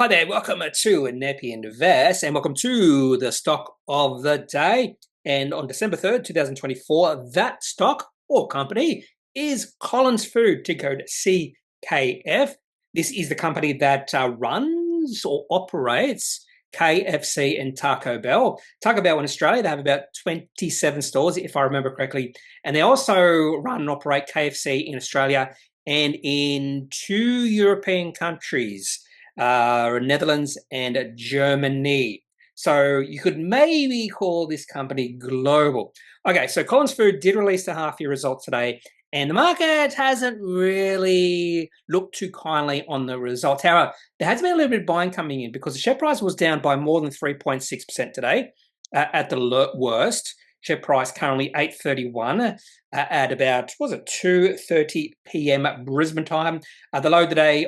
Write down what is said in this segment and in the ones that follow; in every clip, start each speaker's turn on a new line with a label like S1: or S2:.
S1: Hi there, welcome to Kneppy Invest and welcome to the stock of the day. And on December 3rd, 2024, that stock or company is Collins Food, ticker code CKF. This is the company that runs or operates KFC and Taco Bell. Taco Bell in Australia, they have about 27 stores, if I remember correctly. And they also run and operate KFC in Australia and in 2 European countries. Netherlands and Germany. So you could maybe call this company global. Okay, so Collins Food did release the half-year results today, and the market hasn't really looked too kindly on the results. However, there has been a little bit of buying coming in because the share price was down by more than 3.6% today at the worst. Share price currently 8.31 at about, 2:30 p.m. Brisbane time. The low today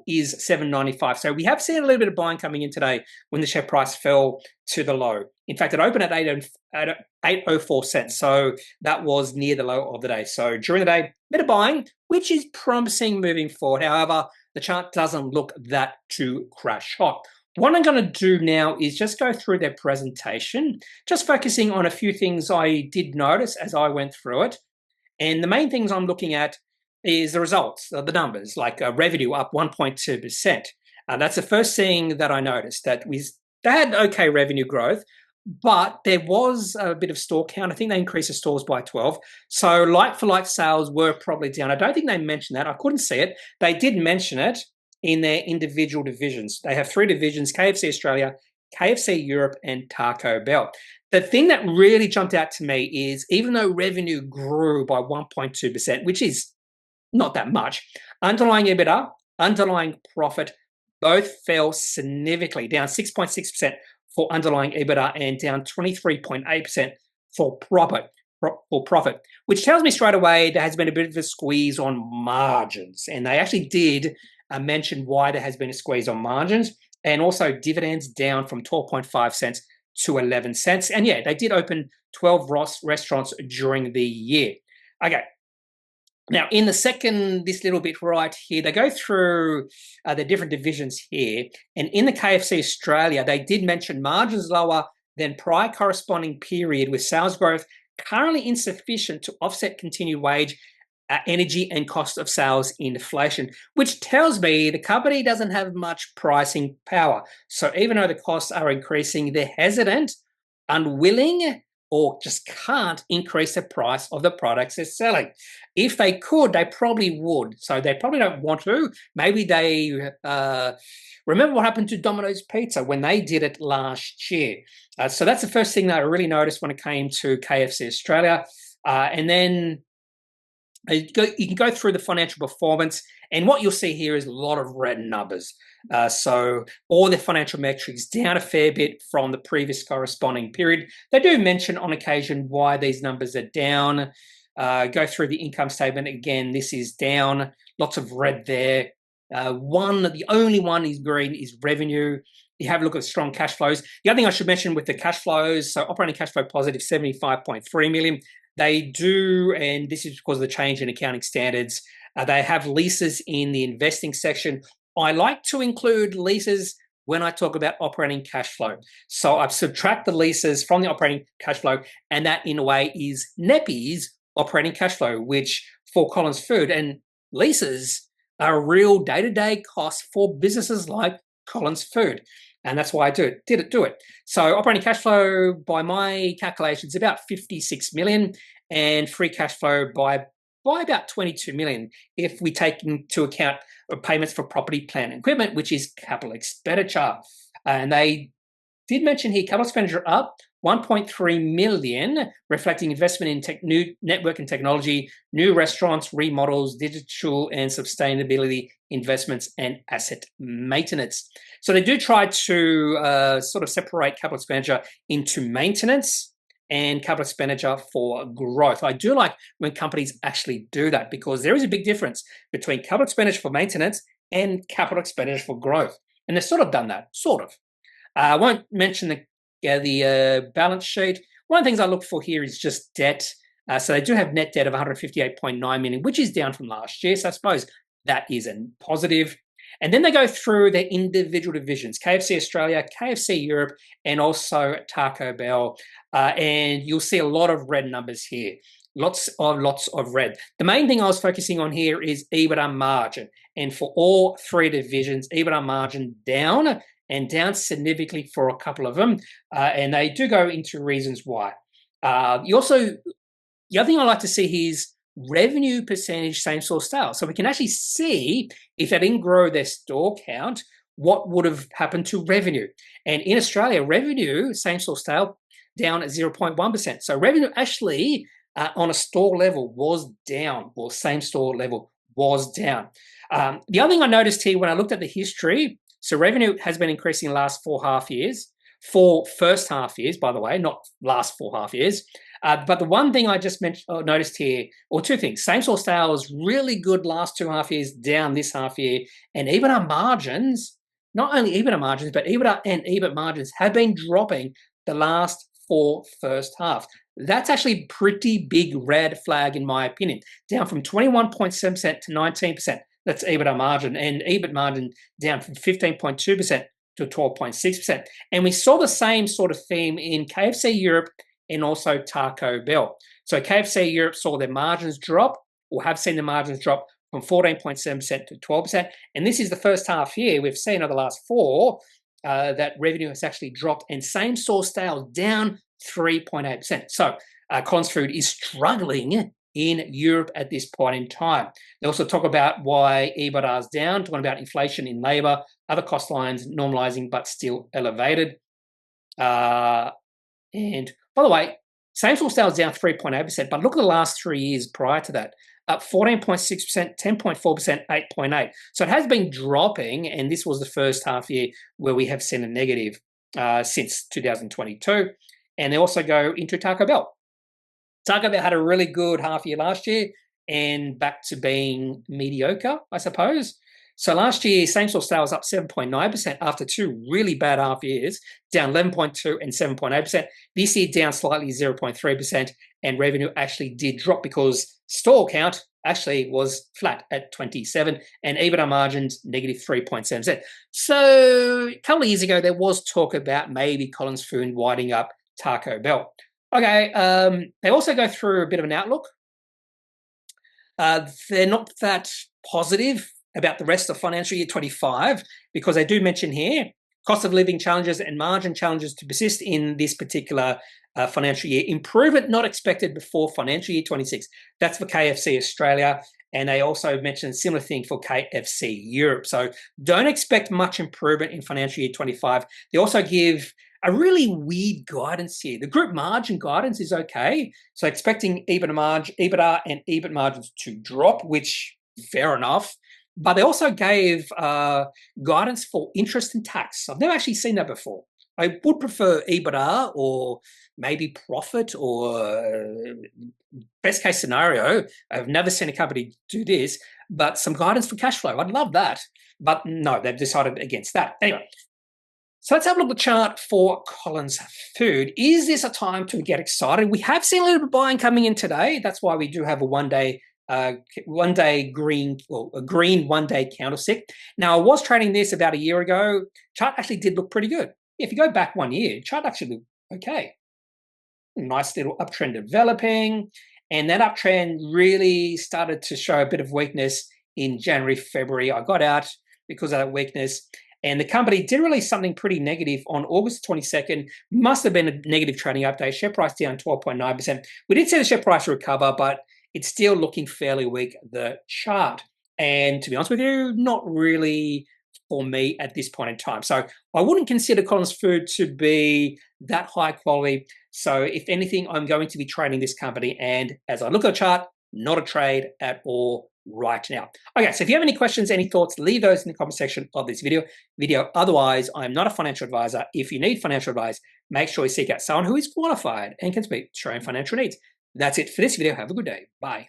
S1: is 7.95. So we have seen a little bit of buying coming in today when the share price fell to the low. In fact, it opened at 8.04 cents. So that was near the low of the day. So during the day, a bit of buying, which is promising moving forward. However, the chart doesn't look that too crash hot. What I'm going to do now is just go through their presentation, just focusing on a few things I did notice as I went through it. And the main things I'm looking at is the results, the numbers, like revenue up 1.2%. That's the first thing that I noticed, that they had okay revenue growth, but there was a bit of store count. I think they increased the stores by 12. So like-for-like sales were probably down. I don't think they mentioned that. I couldn't see it. They did mention it in their individual divisions. They have 3 divisions: KFC Australia, KFC Europe, and Taco Bell. The thing that really jumped out to me is even though revenue grew by 1.2%, which is not that much, underlying EBITDA, underlying profit, both fell significantly, down 6.6% for underlying EBITDA and down 23.8% for profit, which tells me straight away there has been a bit of a squeeze on margins. And they actually did mention why there has been a squeeze on margins, and also dividends down from 12.5 cents to 11 cents. And yeah, they did open 12 restaurants during the year. Okay. Now, in the second, this little bit right here, they go through the different divisions here. And in the KFC Australia, they did mention margins lower than prior corresponding period, with sales growth currently insufficient to offset continued wage, energy, and cost of sales inflation, which tells me the company doesn't have much pricing power. So even though the costs are increasing, they're hesitant, unwilling, or just can't increase the price of the products they're selling. If they could, they probably would. So they probably don't want to. Maybe they remember what happened to Domino's Pizza when they did it last year. So that's the first thing that I really noticed when it came to KFC Australia. And then you can go through the financial performance, and what you'll see here is a lot of red numbers. So all the financial metrics down a fair bit from the previous corresponding period. They do mention on occasion why these numbers are down. Go through the income statement again. This is down, lots of red there. The only one is green is revenue. You have a look at strong cash flows. The other thing I should mention with the cash flows, so operating cash flow positive 75.3 million. They do, and this is because of the change in accounting standards, they have leases in the investing section. I like to include leases when I talk about operating cash flow. So I've subtracted the leases from the operating cash flow, and that in a way is Kneppy's operating cash flow, which for Collins Food, and leases are a real day-to-day cost for businesses like Collins Food. And that's why I do it. So operating cash flow, by my calculations, about 56 million, and free cash flow by about 22 million if we take into account payments for property, plant, and equipment, which is capital expenditure. And they did mention here capital expenditure up 1.3 million, reflecting investment in new network and technology, new restaurants, remodels, digital and sustainability investments, and asset maintenance. So they do try to sort of separate capital expenditure into maintenance and capital expenditure for growth. I do like when companies actually do that, because there is a big difference between capital expenditure for maintenance and capital expenditure for growth. And they've sort of done that, sort of. I won't mention the balance sheet. One of the things I look for here is just debt. So they do have net debt of 158.9 million, which is down from last year. So I suppose that is a positive. And then they go through their individual divisions, KFC Australia, KFC Europe, and also Taco Bell. And you'll see a lot of red numbers here. Lots of red. The main thing I was focusing on here is EBITDA margin. And for all three divisions, EBITDA margin down, and down significantly for a couple of them. And they do go into reasons why. The other thing I like to see here is revenue percentage same-store sales. So we can actually see if they didn't grow their store count, what would have happened to revenue. And in Australia, revenue, same-store sale, down at 0.1%. So revenue actually on a store level was down, or same-store level was down. The other thing I noticed here when I looked at the history, so revenue has been increasing the last 4 half years, 4 first half years, by the way, not last 4 half years. But the one thing I just noticed here, or two things, same-store sales really good last 2 half years, down this half year, and EBITDA margins, not only EBITDA margins, but EBITDA and EBIT margins have been dropping the last 4 first half. That's actually pretty big red flag in my opinion, down from 21.7% to 19%. That's EBITDA margin, and EBIT margin down from 15.2% to 12.6%. And we saw the same sort of theme in KFC Europe and also Taco Bell. So KFC Europe saw their margins drop, or have seen the margins drop from 14.7% to 12%. And this is the first half year we've seen over the last 4 that revenue has actually dropped, and same-store sales down 3.8%. So Collins Food is struggling in Europe at this point in time. They also talk about why EBITDA is down, talking about inflation in labour, other cost lines normalising but still elevated. And by the way, same-store sales down 3.8%, but look at the last 3 years prior to that, up 14.6%, 10.4%, 8.8%. So it has been dropping, and this was the first half year where we have seen a negative since 2022. And they also go into Taco Bell. Taco Bell had a really good half year last year and back to being mediocre, I suppose. So last year, same-store sales up 7.9% after 2 really bad half years, down 11.2% and 7.8%. This year down slightly 0.3%, and revenue actually did drop because store count actually was flat at 27, and EBITDA margins negative 3.7%. So a couple of years ago, there was talk about maybe Collins Food winding up Taco Bell. Okay, they also go through a bit of an outlook. They're not that positive about the rest of financial year 25, because they do mention here cost of living challenges and margin challenges to persist in this particular financial year. Improvement not expected before financial year 26. That's for KFC Australia. And they also mentioned a similar thing for KFC Europe. So don't expect much improvement in financial year 25. They also give a really weird guidance here. The group margin guidance is okay. So expecting EBITDA and EBIT margins to drop, which fair enough. But they also gave guidance for interest and tax. I've never actually seen that before. I would prefer EBITDA or maybe profit, or best case scenario. I've never seen a company do this, but some guidance for cash flow. I'd love that. But no, they've decided against that. Anyway, so let's have a look at the chart for Collins Food. Is this a time to get excited? We have seen a little bit of buying coming in today. That's why we do have a one-day green 1-day candlestick. Now, I was trading this about a year ago. Chart actually did look pretty good. If you go back 1 year, chart actually looked okay. Nice little uptrend developing, and that uptrend really started to show a bit of weakness in January, February. I got out because of that weakness, and the company did release something pretty negative on August 22nd. Must have been a negative trading update. Share price down 12.9%. We did see the share price recover, but it's still looking fairly weak, the chart. And to be honest with you, not really for me at this point in time. So I wouldn't consider Collins Food to be that high quality. So if anything, I'm going to be trading this company. And as I look at the chart, not a trade at all right now. Okay, so if you have any questions, any thoughts, leave those in the comment section of this video. Otherwise, I'm not a financial advisor. If you need financial advice, make sure you seek out someone who is qualified and can speak to your own financial needs. That's it for this video. Have a good day. Bye.